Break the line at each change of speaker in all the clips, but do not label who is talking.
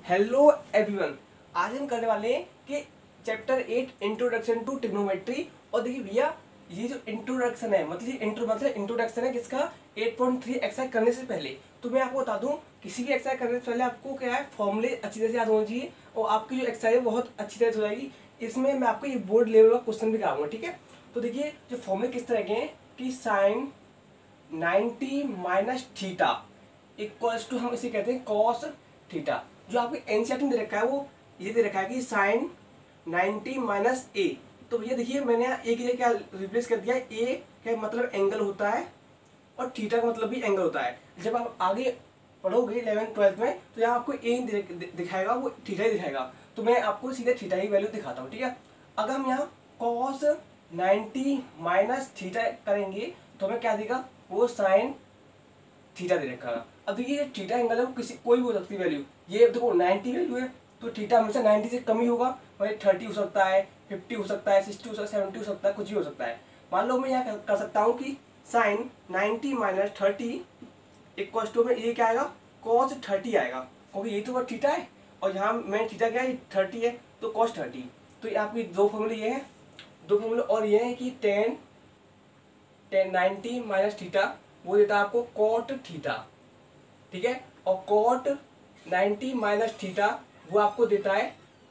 Hello everyone, आज हम करने वाले हैं कि चैप्टर 8 इंट्रोडक्शन टू ट्रिग्नोमेट्री। और देखिए भैया, ये जो इंट्रोडक्शन है मतलब इंट्रोडक्शन है किसका 8.3 एक्सरसाइज करने से पहले। तो मैं आपको बता दूं, किसी भी एक्सरसाइज करने से पहले आपको क्या है, फॉर्मूले अच्छी तरह से याद होना चाहिए और आपकी जो एक्सरसाइज है बहुत अच्छी तरह से हो जाएगी। इसमें मैं आपको ये बोर्ड लेवल का क्वेश्चन भी कराऊंगा, ठीक है। तो देखिए जो फॉर्मूले किस तरह के हैं कि sine 90 minus theta equals to, हम इसे कहते हैं कॉस थीटा। जो आपके एनसीईआरटी में दे रखा है वो ये दे रखा है कि साइन 90 माइनस ए। तो भैया देखिए मैंने यहाँ ए की जगह क्या रिप्लेस कर दिया है, ए का मतलब एंगल होता है और थीटा का मतलब भी एंगल होता है। जब आप आगे पढ़ोगे 11th-12th में तो यहाँ आपको ए दिखाएगा, वो थीटा ही दिखाएगा। तो मैं आपको सीधे थीटा ही वैल्यू दिखाता हूँ, ठीक है। अगर हम यहाँ कॉस 90 माइनस थीटा करेंगे तो हमें क्या देगा, वो साइन थीटा दे रखा है। अब देखिए थीटा एंगल है वो किसी कोई भी हो सकती है वैल्यू। ये देखो 90 वैल्यू है तो थीटा हमेशा 90 से कम ही होगा, वही 30 हो सकता है, 50 हो सकता है, 60 हो सकता है, 70 हो सकता है, कुछ भी हो सकता है। मान लो मैं यहाँ कर सकता हूँ कि साइन 90 माइनस 30 इक्वल टू में ये क्या आएगा, कॉस 30 आएगा, क्योंकि ये तो थीटा है और यहाँ मैं थीटा क्या है 30 है तो कॉस 30। तो ये आपकी दो फॉर्मूले ये हैं, दो फॉर्मूले और ये है कि 10 90 माइनस थीटा वो देता है आपको कॉट थीटा, ठीक है। और कॉट 90 माइनस थीटा वो आपको देता है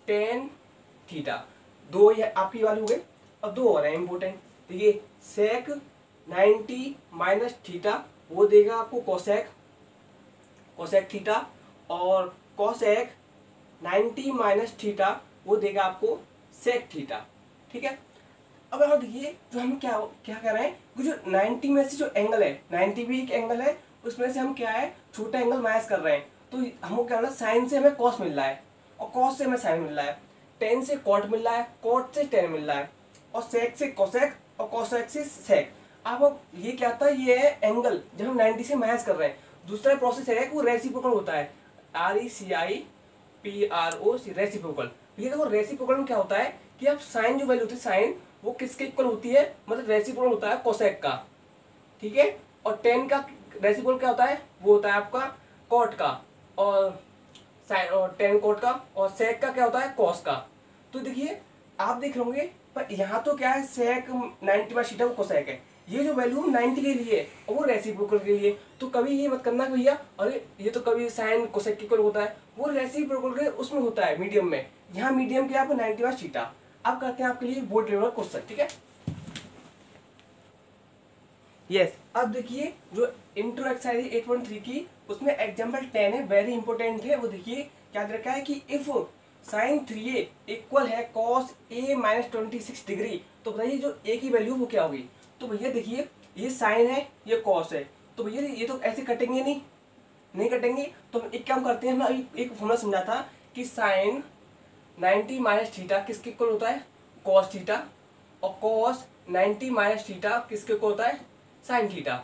टेन थीटा। दो ये आपकी वाली हो गई। अब दो और है इंपॉर्टेंट, देखिए सेक 90 माइनस थीटा वो देगा आपको कोसेक थीटा, और कोसेक 90 माइनस थीटा वो देगा आपको सेक थीटा, ठीक है। अब यहाँ देखिए जो हम क्या क्या कर रहे हैं, जो 90 में से जो एंगल है, 90 भी एक एंगल है, उसमें से हम क्या है छोटा एंगल माइनस कर रहे हैं। तो हमको क्या होना, साइन से हमें कॉस मिल रहा है और कॉस से हमें साइन मिल रहा है, टेन से कॉट मिल रहा है, कॉट से टेन मिल रहा है, और सेक से कोसेक और कोसेक से सेक। अब ये क्या था, ये है एंगल जब हम 90 से माइनस कर रहे हैं। दूसरा प्रोसेस है वो रेसिप्रोकल होता है, RECIPROC रेसिप्रोकल। ये देखो रेसिप्रोकल में क्या होता है कि अब साइन जो वैल्यू होती है, साइन वो किसके इक्वल होती है, मतलब रेसिप्रोकल होता है कोसेक का, ठीक है। और टेन का रेसिप्रोकल क्या होता है, वो होता है आपका कॉट का, और साइन और टेन कॉट का, और सेक का क्या होता है कॉस का। तो देखिए आप देख रहे होंगे पर यहाँ तो क्या है, सेक 90 बाई थीटा वो कोसेक है, ये जो वैल्यू 90 के लिए और वो रेसिप्रोकल के लिए। तो कभी ये मत करना भैया अरे ये तो कभी साइन कोसेक इक्वल होता है, वो रेसिप्रोकल के उसमें होता है मीडियम में, यहाँ मीडियम क्या है 90 बाई थीटा। अब करते हैं आपके लिए बोर्ड लेवल क्वेश्चन, ठीक है। यस अब देखिए जो इंट्रो एक्सरसाइज 8.3 की उसमें एग्जांपल 10 है, वेरी इंपॉर्टेंट है। वो देखिए क्या दे रखा है कि इफ साइन 3a इक्वल है कॉस a माइनस 26 डिग्री, तो बताइए जो a की वैल्यू वो क्या होगी। तो भैया देखिए ये साइन है ये कॉस है, तो भैया ये तो ऐसे कटेंगे नहीं कटेंगे। तो हम एक काम करते हैं, हमने अभी एक फॉर्मूला समझा था कि साइन 90 माइनस थीटा किसके इक्वल होता है, कॉस थीटा, और कॉस 90 माइनस थीटा किसके इक्वल होता है, साइन थीटा।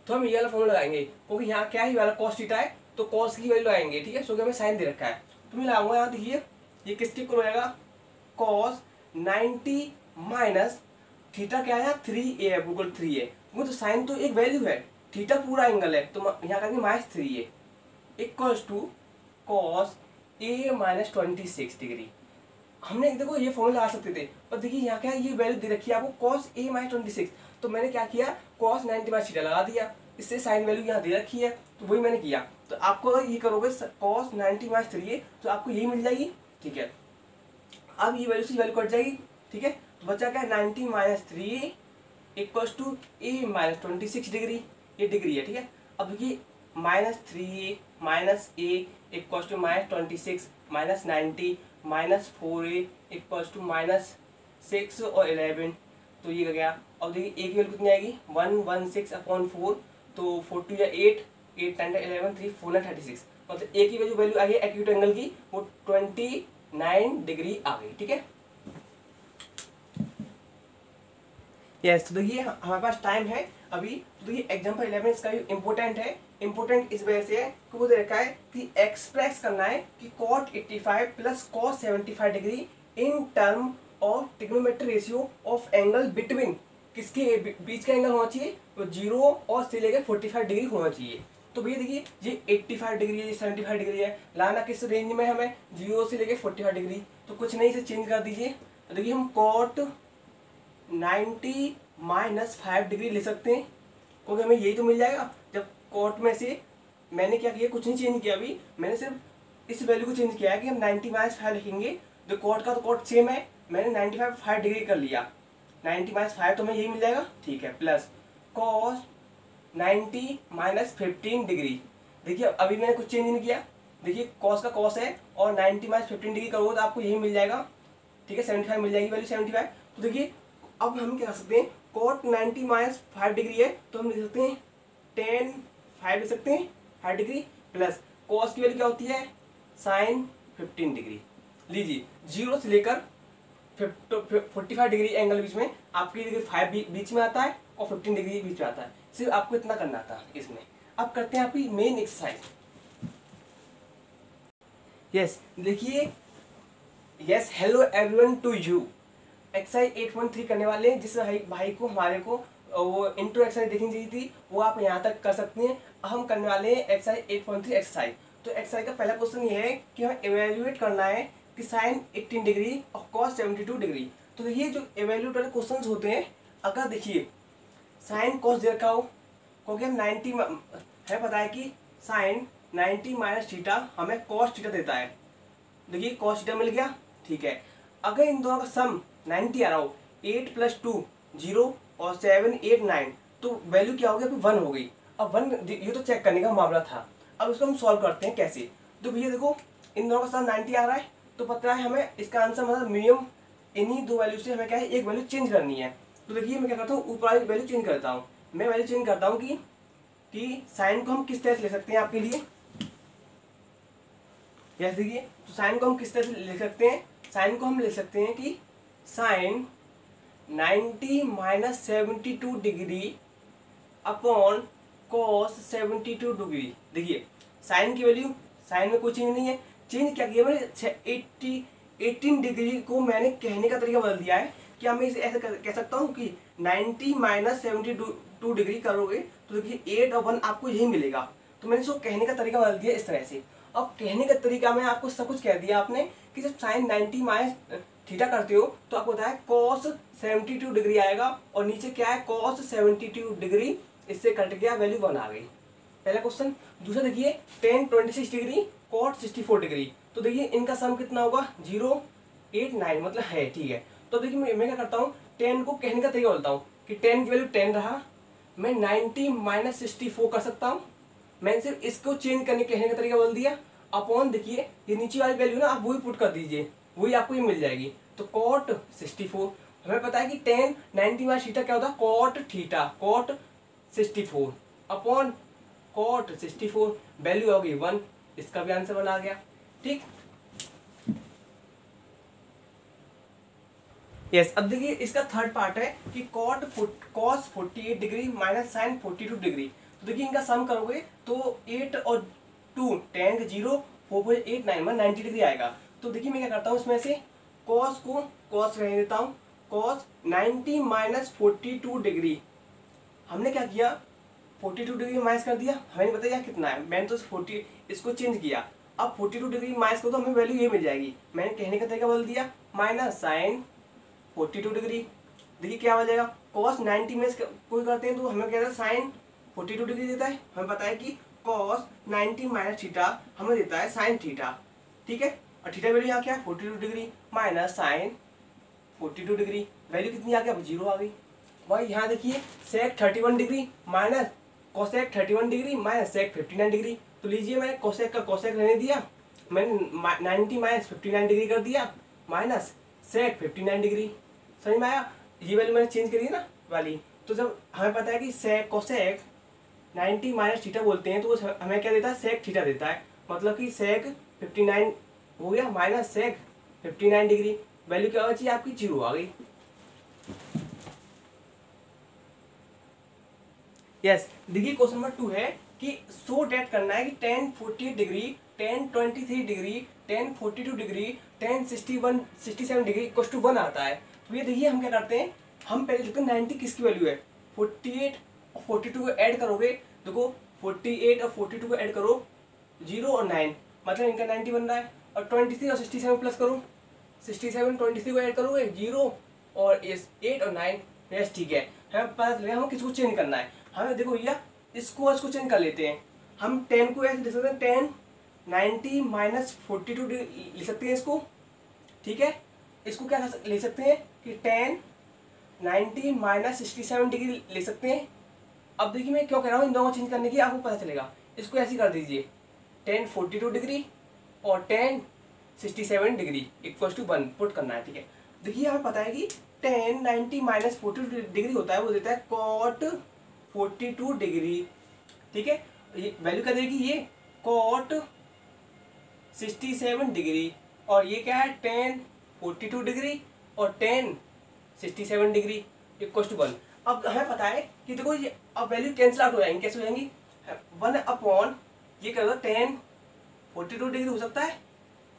तो हम ये वाला फॉर्मूला लगाएंगे क्योंकि यहाँ क्या है, ये वाला कॉस थीटा है तो कॉस की वैल्यू लगाएंगे, ठीक है। सो हमें साइन दे रखा है तो मैं लगाऊंगा यहाँ, देखिए ये किसके इक्वल हो जाएगा, कॉस 90 माइनस थीटा क्या है 3a है, बिल्कुल 3a, वो तो साइन तो एक वैल्यू है, थीटा पूरा एंगल है, तो यहाँ करेंगे minus 3a equals to cos a minus 26 degree. हमने देखो ये फॉर्मूला लगा सकते थे, पर देखिए यहाँ क्या है, ये वैल्यू दे रखी है आपको कॉस a माइनस 26, तो मैंने क्या किया कॉस 90 माइनस थीटा लगा दिया, इससे साइन वैल्यू यहाँ दे रखी है तो वही मैंने किया। तो आपको अगर ये करोगे कॉस 90 माइनस 3a तो आपको यही मिल जाएगी, ठीक है। अब ये वैल्यू से वैल्यू कट जाएगी, ठीक है। तो बचा क्या 90 minus 3a equals to a minus 26 degree, ये डिग्री है, ठीक है। अब देखिए minus 3a minus a equals to minus 26 minus 90 minus 4a equals to minus 6 और 11, तो ये गया। अब देखिए a की वैल्यू कितनी आएगी 116/4, तो 4 या 8 8 10 11 3 4 9 36, मतलब a की वैल्यू आ गई एक्यूट एंगल की वो 29 डिग्री आ गई, ठीक है। यस तो देखिए हमारे पास टाइम है अभी, तो देखिए एग्जाम्पल 11 इसका इम्पोर्टेंट है, इम्पोर्टेंट इस वजह से है कि वो दे रखा है कि एक्सप्रेस करना है कि cot 85 plus cos 75 degree in term of trigonometry ratio of angle between, किसके बीच का एंगल होना चाहिए, तो 0 और से लेकर 45 डिग्री होना चाहिए। तो भैया देखिए ये 85 डिग्री है, ये 75 डिग्री है, लाना किस रेंज में हमें 0 से लेके 45 डिग्री। तो कुछ नहीं, इसे चेंज कर दीजिए। तो देखिए हम कॉट 90 माइनस 5 डिग्री ले सकते हैं, क्योंकि हमें यही तो मिल जाएगा। जब कॉट में से मैंने क्या किया, कुछ नहीं चेंज किया अभी, मैंने सिर्फ इस वैल्यू को चेंज किया है कि हम 90 माइनस 5 लिखेंगे। तो कॉट का तो कॉट सेम है, मैंने 95 5 डिग्री कर लिया, 90 माइनस 5 तो हमें यही मिल जाएगा, ठीक है। Plus cos 90 minus 15 degree. देखिए अभी मैंने कुछ चेंज नहीं किया, देखिए कॉस का कॉस है और 90 माइनस 15 डिग्री करोगे तो आपको यही मिल जाएगा, ठीक है, 75 मिल जाएगी वैल्यू 75। तो देखिए अब हम क्या कर सकते हैं, कॉट 90 माइनस 5 डिग्री है तो हम लिख सकते हैं टेन 5 लिख सकते हैं 5 डिग्री, प्लस कॉस की वैल्यू क्या होती है साइन 15 डिग्री। लीजिए 0 से लेकर 45 डिग्री एंगल बीच में, आपकी डिग्री 5 बीच में आता है और 15 डिग्री बीच में आता है। सिर्फ आपको इतना करना था इसमें। अब करते हैं आपकी मेन एक्सरसाइज। यस देखिए, yes hello everyone to you. Exercise 8.3 करने वाले हैं। जिस भाई को हमारे को वो इंट्रो एक्सरसाइज देखनी चाहिए थी वो आप यहाँ तक कर सकते हैं। हम करने वाले हैं एक्सरसाइज 8.3 एक्सरसाइज। तो एक्सरसाइज का पहला क्वेश्चन ये है कि हमें एवेल्युएट करना है कि साइन 18 डिग्री और कॉस 72 डिग्री। तो देखिए जो एवेल्यूट वाले क्वेश्चन होते हैं, अगर देखिए साइन कॉस दे रखा हो, क्योंकि हम 90 है पता है कि साइन 90 माइनस थीटा हमें कॉस थीटा देता है। देखिए कॉस थीटा मिल गया, ठीक है। अगर इन दोनों का सम 90 आ रहा हो, 8 + 2 0 और 7 8 9, तो वैल्यू क्या हो गई, अभी 1 हो गई। अब 1 ये तो चेक करने का मामला था। अब इसको हम सॉल्व करते हैं कैसे। तो भैया देखो इन दोनों का सम 90 आ रहा है, तो पता है हमें इसका आंसर मतलब मिनिमम इन्हीं दो वैल्यू से हमें क्या है एक वैल्यू चेंज करनी है। तो देखिए मैं क्या करता हूँ, ऊपर वाली वैल्यू चेंज करता हूँ। मैं वैल्यू चेंज करता हूँ कि साइन को हम किस तरह से ले सकते हैं आपके लिए। यस देखिए, तो साइन को हम किस तरह से ले सकते हैं, साइन को हम ले सकते हैं कि sine 90 minus 72 degree upon cos 72 degree. देखिए साइन की वैल्यू, साइन में कोई चेंज नहीं है, चेंज क्या किया मैंने 18 डिग्री को मैंने कहने का तरीका बदल दिया है। क्या मैं इसे ऐसे कह सकता हूँ कि 90 माइनस 72 डिग्री करोगे तो देखिए 8 और 1 आपको यही मिलेगा। तो मैंने इसको कहने का तरीका बदल दिया इस तरह से। अब कहने का तरीका में आपको सब कुछ कह दिया आपने कि जब साइन 90 माइनस थीटा करते हो तो आपको बताया कॉस 72 डिग्री आएगा, और नीचे क्या है कॉस 72 डिग्री, इससे कट गया वैल्यू 1 आ गई। पहला क्वेश्चन। दूसरा देखिए tan 26 डिग्री कॉट 64 डिग्री। तो देखिए इनका सम कितना होगा 0 8 9 मतलब है, ठीक है। तो देखिए मैं क्या करता हूँ, tan को कहने का तरीका बोलता हूँ कि tan की वैल्यू 10 रहा, मैं 90 माइनस 64 कर सकता हूँ। मैंने सिर्फ इसको चेंज करने कहने का तरीका बोल दिया। अपॉन देखिए ये नीचे वाली वैल्यू ना आप वही पुट कर दीजिए, वही आपको ये मिल जाएगी। तो कॉट 64, हमें पता है कि tan 90 माइनस थीटा क्या होता है cot theta, cot 64 upon cot 64, value होगी 1, इसका भी आंसर 1 आ गया, ठीक। यस अब देखिए इसका थर्ड पार्ट है कि cos 48 degree minus sine 42 degree. तो देखिए इनका सम करोगे तो 8 और 2 10 0 4.8 9 90 डिग्री आएगा। तो देखिए मैं क्या करता हूँ इसमें से कॉस को कॉस रहने देता हूँ, कॉस 90 माइनस 42 डिग्री, हमने क्या किया 42 डिग्री माइनस कर दिया, हमें नहीं पता कितना है, मैंने तो 40 इसको चेंज किया। अब 42 डिग्री माइनस कर दो हमें वैल्यू ये मिल जाएगी, मैंने कहने का तरीका बदल दिया, माइनस साइन 42 डिग्री। देखिए क्या हो जाएगा कॉस 90 में कोई करते हैं तो हमें क्या साइन 42 डिग्री देता है। हमें पता है कि कॉस 90 माइनस थीटा हमें देता है साइन थीटा, ठीक है। और थीटा वैल्यू यहाँ क्या है 42 degree minus sine 42 degree, value कितनी आ गई अब 0 आ गई। भाई यहाँ देखिए sec 31 degree minus cosec 31 degree minus sec 59 degree. तो लीजिए मैंने कोसेक का कोसेक रहने दिया, मैंने 90 माइनस 59 डिग्री कर दिया माइनस सेक 59 डिग्री। समझ में आया, ये वैल्यू मैंने चेंज करी ना वाली। तो जब हमें पता है कि सेक कोसेक 90 माइनस थीटा बोलते हैं तो हमें क्या देता है सेक थीटा देता है, मतलब कि सेक 59 हो गया माइनस सेक 59 डिग्री, वैल्यू क्या होगी आपकी 0 आ गई। यस देखिए क्वेश्चन नंबर 2 है कि सो डेट करना है कि tan 48 degree tan 23 degree tan 42 degree tan 67 degree equal to 1 आता है। तो ये देखिए हम क्या करते हैं, हम पहले देखते हैं 90 किसकी वैल्यू है 48 और 42 को ऐड करोगे, देखो 48 और 42 को ऐड करो 0 और 9 मतलब इनका 90 बन रहा है। और 23 और 67 प्लस करो 67 23 को ऐड करोगे 0 और 8 और 9 यस ठीक है। हमें पता चलेगा हमें किसको चेंज करना है। हमें देखो भैया इसको चेंज कर लेते हैं। हम 10 को ऐसे लिख सकते हैं 10 90 माइनस 42 लिख सकते हैं इसको, ठीक है। इसको क्या ले सकते हैं कि 10 90 माइनस 67 डिग्री ले सकते हैं। अब देखिए मैं क्यों कह रहा हूँ इन दोनों को चेंज करने की, आपको पता चलेगा। इसको ऐसे कर दीजिए 10 42 डिग्री और 10 67 डिग्री इक्वल टू 1 पुट करना है, ठीक है। देखिए हमें पता है कि 10 90 माइनस 42 डिग्री होता है वो देता है कॉट 42 डिग्री, ठीक है। ये वैल्यू क्या देगी, ये कॉट 67 डिग्री और ये क्या है 10 42 डिग्री और 10 67 डिग्री इक्वल टू 1। अब हमें पता है कि देखो ये अब वैल्यू कैंसिल आउट हो जाएंगी, कैसे हो जाएंगी 1 अपॉन ये कर दो 10 42 डिग्री हो सकता है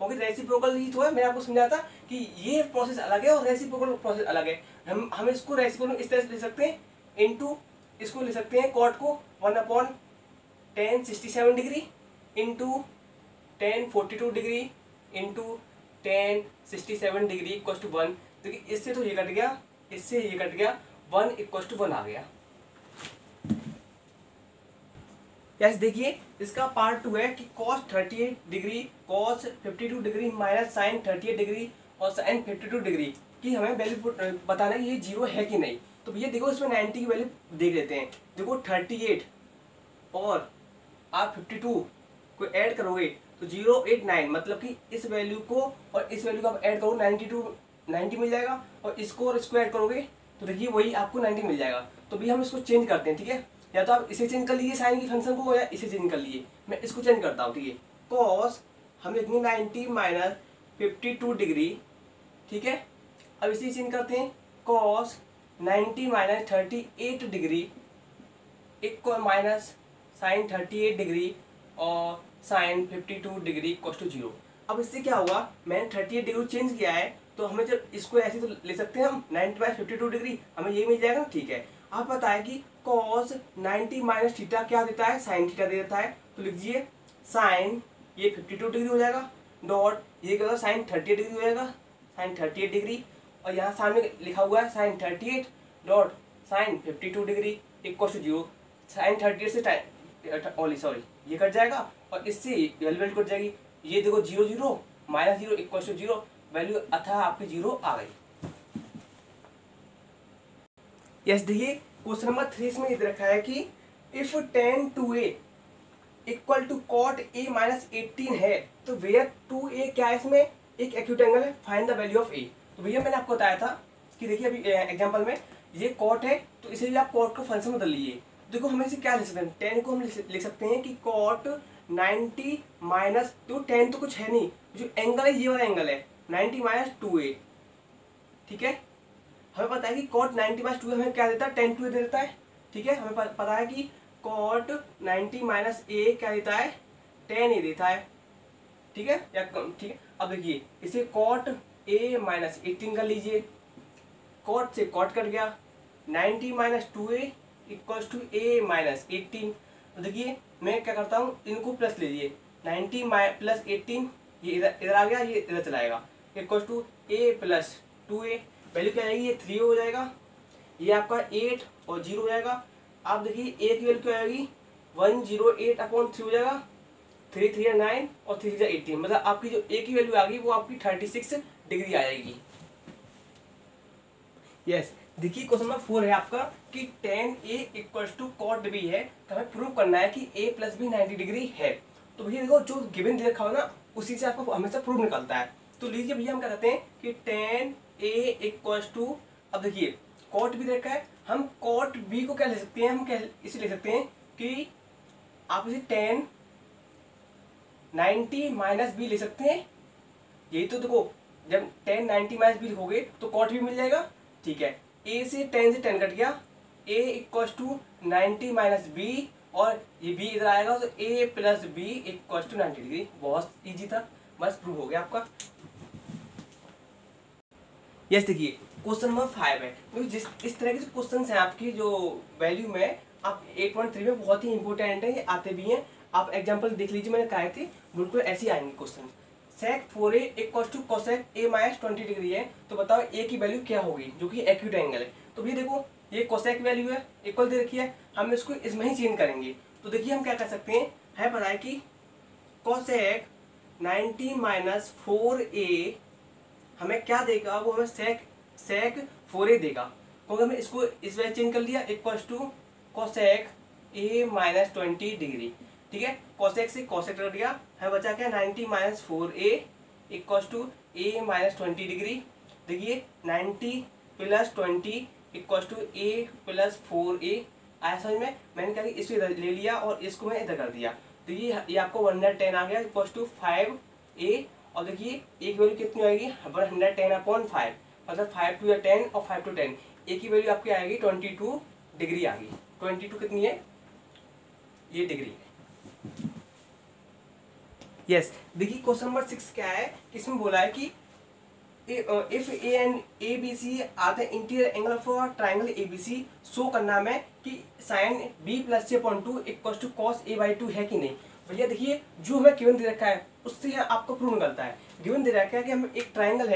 क्योंकि रेसिप्रोकल ही तो है। मैंने आपको समझाया था कि ये प्रोसेस अलग है और रेसिप्रोकल प्रोसेस अलग है। हम इसको रेसिप्रोकल इस तरह से ले सकते हैं इनटू इसको ले सकते हैं कॉट को 1 upon 10 67 degree into 10 42 degree into 10 67 degree equal to 1। देखिए इससे तो ये कट गया, इससे ये कट गया, 1 इक्वल टू 1 आ गया। यस देखिए इसका पार्ट 2 है कि cos 38 degree cos 52 degree minus sine 38 degree और साइन 52 डिग्री की हमें वैल्यू बताना है ये 0 है कि नहीं। तो भैया देखो इसमें 90 की वैल्यू देख लेते हैं। देखो 38 और आप 52 को ऐड करोगे तो 089 मतलब कि इस वैल्यू को और इस वैल्यू को आप ऐड करो 90 मिल जाएगा और इसको ऐड करोगे तो देखिए वही आपको 90 मिल जाएगा। तो भैया हम इसको चेंज करते हैं, ठीक है। या तो आप इसे चेंज कर लीजिए साइन की फंक्शन को या इसे चेंज कर लीजिए। मैं इसको चेंज करता हूँ, ठीक है। कॉस हम लिखेंगे 90 माइनस 52 डिग्री, ठीक है। अब इसे चेंज करते हैं cos 90 minus 38 degree equal minus sine 38 degree और साइन 52 डिग्री इक्वल टू 0। अब इससे क्या हुआ, मैंने 38 डिग्री चेंज किया है तो हमें जब इसको ऐसे तो ले सकते हैं हम 90 माइनस 52 डिग्री हमें ये मिल जाएगा, ठीक है। आप बताएं कि cos 90 माइनस थीटा क्या देता है, साइन थीटा दे देता है। तो लिख दीजिए साइन ये 52 डिग्री हो जाएगा डॉट ये क्या होगा साइन 38 डिग्री हो जाएगा, साइन 38 डिग्री और यहाँ सामने लिखा हुआ है sine 38 dot sine 52 degree equal to 0। Sine 38 से ओनली सॉरी ये कट जाएगा और इससे वैल्यू कट जाएगी। ये देखो 0 0 माइनस 0 इक्वल टू 0 वैल्यू अतः आपकी 0 आ गई। यस देखिए क्वेश्चन नंबर 3 में रखा है कि if tan 2a equal to cot a minus 18 है तो वेयर 2a क्या है, इसमें एक एक्यूट एंगल है, find the value of a। तो भैया मैंने आपको बताया था कि देखिए अभी एग्जांपल में ये कॉट है तो इसे आप कॉट का फंक्शन बदल लीजिए। देखो हम इसे क्या लिख सकते हैं, tan को हम लिख सकते हैं कि कॉट 90 माइनस तो tan तो कुछ है नहीं, जो एंगल है ये वाला एंगल है 90 माइनस 2a, ठीक है। हमें पता है कि cot 90 माइनस 2 हमें क्या देता है, tan 2a दे देता है, ठीक है। हमें पता है कि cot 90 माइनस a क्या देता है, tan a देता है, ठीक है या ठीक है। अब देखिए इसे cot a माइनस 18 कर लीजिए, cot से cot कट गया, 90 minus 2a equal to a minus 18। तो देखिए मैं क्या करता हूँ इनको प्लस लीजिए 90 प्लस 18 ये इधर आ गया, ये इधर चलाएगा equal to a plus 2a value क्या आएगी, ये 3 हो जाएगा, ये आपका 8 और 0 हो जाएगा। आप देखिए a की वैल्यू क्या आएगी 108 अपॉन 3 हो जाएगा, 3 3 9 और 3 18 मतलब आपकी जो a की वैल्यू आ गई वो आपकी 36 डिग्री आ जाएगी। यस देखिए क्वेश्चन नंबर 4 है आपका कि tan a equal to cot b है तो हमें प्रूव करना है कि a प्लस b 90 डिग्री है। तो भैया देखो जो गिवन दे रखा हो ना उसी से आपको हमेशा प्रूव निकलता है। तो लीजिए भैया हम क्या कहते हैं कि tan a इक्वल टू, अब देखिए कॉट b देखा है, हम कॉट b को क्या ले सकते हैं, हम क्या इसे ले सकते हैं कि आप इसे tan 90 माइनस b ले सकते हैं। यही तो देखो जब tan 90 माइनस b लिखोगे तो कॉट b मिल जाएगा, ठीक है। a से tan कट गया, a equal to 90 minus b और ये b इधर आएगा तो a plus b equal to 90 degree. बहुत इजी था, बस प्रूव हो गया आपका। यस देखिए क्वेश्चन नंबर 5 है, जिस इस तरह के जो क्वेश्चन हैं आपकी जो वैल्यू में आप 8.3 में बहुत ही इंपॉर्टेंट है, ये आते भी हैं। आप एग्जांपल देख लीजिए, मैंने कहा थे बिल्कुल ऐसे ही आएंगे question. Sec 4a equals to cosec a minus 20 degree है, तो बताओ a की वैल्यू क्या होगी जो कि एक्यूट एंगल है। तो भैया देखो ये कोसेक वैल्यू है, इक्वल दे रखी है, हम इसको इसमें ही चेंज करेंगे। तो देखिए हम क्या कर सकते हैं, है पता है कि कोसेक 90 माइनस 4a हमें क्या देगा, वो हमें सेक 4a देगा, क्योंकि हमने इसको इस वजह चेंज कर लिया, equals to cosec a minus 20 degree. ठीक है, कोसेक से कोसेक कट गया, हमें बचा क्या 90 minus 4a equals to a minus 20 degree. देखिए 90 plus 20 equals to a plus 4a। आया समझ में? मैंने क्या इसको इधर ले लिया और इसको मैं इधर कर दिया, तो ये आपको 110 आ गया इक्वल्स टू 5a। और देखिए ए की वैल्यू कितनी आएगी 110/5, मतलब 5 टू 10 और 5 टू 10, ए की वैल्यू आपकी आएगी 22 डिग्री आ गई। 22 कितनी है, ये डिग्री है। यस देखिए क्वेश्चन नंबर 6 क्या है, इसमें बोला है कि if A and A B C are the interior angle of triangle A B C, show करना में कि sine B plus c/2 equal to cos a/2 है कि नहीं। भैया देखिए जो हमें गिवन दे रखा है उससे आपको प्रूव निकलता है। गिवन दे रखा है कि हमें एक ट्राइंगल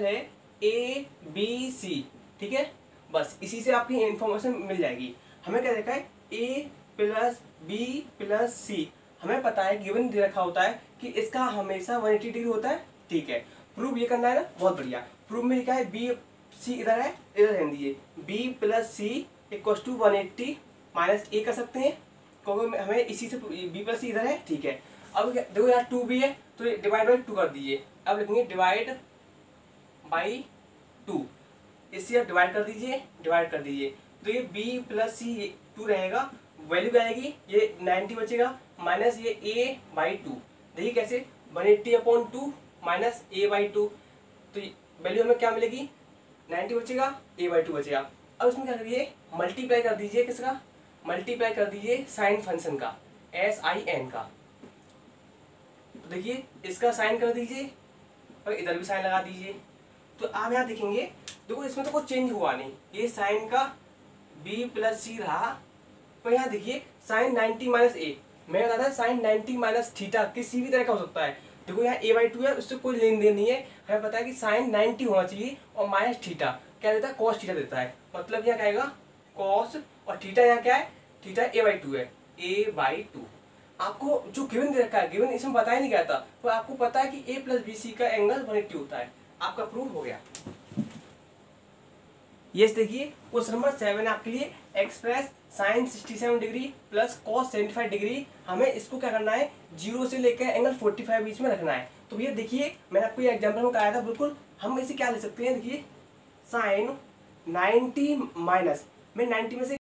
है ए बी सी, ठीक है, बस इसी से आपकी इंफॉर्मेशन मिल जाएगी। हमें क्या देखा है ए प्लस बी प्लस सी, हमें पता है गिवन दे रखा होता है कि इसका हमेशा 180 डिग्री होता है। ठीक है, प्रूव ये करना है ना, बहुत बढ़िया। प्रूव में लिखा है बी सी इधर है, इधर रहने दीजिए, B plus C equal to 180 minus A कर सकते हैं, क्योंकि हमें इसी से बी प्लस सी इधर है। ठीक है, अब देखो यार 2 भी है तो डिवाइड बाई 2 कर दीजिए। अब लिखेंगे डिवाइड बाई 2, इससे आप डिवाइड कर दीजिए तो ये b प्लस सी 2 रहेगा, वैल्यू क्या आएगी, ये 90 बचेगा माइनस ये a/2। देखिए कैसे 180/2 माइनस a/2, तो वैल्यू हमें क्या मिलेगी 90 बचेगा, a/2 बचेगा। अब इसमें क्या करिए मल्टीप्लाई कर दीजिए, किसका मल्टीप्लाई कर दीजिए साइन फंक्शन का, sin का। तो देखिए इसका साइन कर दीजिए और इधर भी साइन लगा दीजिए। तो आप यहाँ देखेंगे, देखो इसमें तो कुछ चेंज हुआ नहीं, ये साइन का b प्लस सी रहा। तो यहाँ देखिए साइन 90 माइनस ए, मैं कहता था साइन 90 माइनस थीटा किसी भी तरह का हो सकता है। देखो यहाँ a/2 है, उससे कोई लेन देन नहीं है, हमें पता है कि साइन 90 होना चाहिए और माइनस थीटा क्या देता है, कॉस थीटा देता है, मतलब यहाँ क्या आएगा कॉस, और थीटा यहाँ क्या है, थीटा a/2 है, a/2। आपको जो गिवन दे रखा है, गिवन इसमें बताया नहीं गया था, तो आपको पता है कि a प्लस बी सी का एंगल 180 होता है, आपका प्रूव हो गया। यस देखिए क्वेश्चन नंबर 7 आपके लिए, express sine 67 degree plus cos 75 degree, हमें इसको क्या करना है 0 से लेकर एंगल 45 बीच में रखना है। तो भैया देखिए मैंने आपको ये एग्जांपल में कहा था, बिल्कुल हम इसे क्या ले सकते हैं, देखिए साइन 90 माइनस, मैं 90 में से